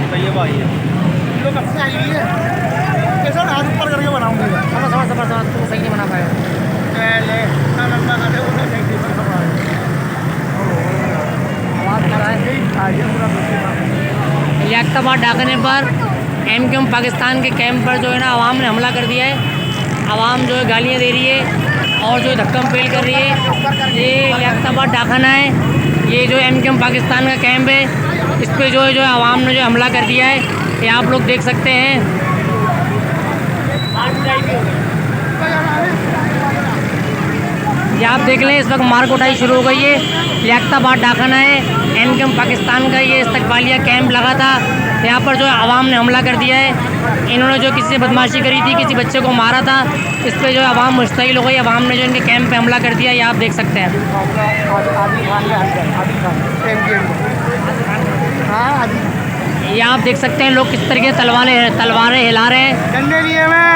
बताइए भाई लोग कब से आई हुई है कैसा हाथ ऊपर करके बनाऊंगी तो सही नहीं बना पाएगा। पहले ना लंबा ना दे उधर नहीं दे आवाज़ कर रहा है। लियाकताबाद डाकने पर MQM पाकिस्तान के कैंप पर जो है ना आवाम ने हमला कर दिया है। आवाम जो है गालियाँ दे रही है और जो धक्कम पेल कर रही है। ये लियाकताबाद डाकना है, ये जो MQM पाकिस्तान का कैंप है, इस पर जो है आवाम ने जो हमला कर दिया है। ये आप लोग देख सकते हैं। ये आप देख लें, इस वक्त मार कुटाई शुरू हो गई है। लियाकताबाद डाकना है, MQM पाकिस्तान का ये इस्तकबालिया कैंप लगा था। यहाँ पर जो आवाम ने हमला कर दिया है। इन्होंने जो किसी से बदमाशी करी थी, किसी बच्चे को मारा था, इस पर जो आवाम मुश्तइल हो गई। आवाम ने जो इनके कैंप पे हमला कर दिया, ये आप देख सकते हैं। ये आप देख सकते हैं लोग किस तरीके तलवारें हिला रहे हैं। डंडे लिए मैं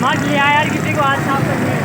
मत लिया यार, किसी को हाथ साफ करनी है।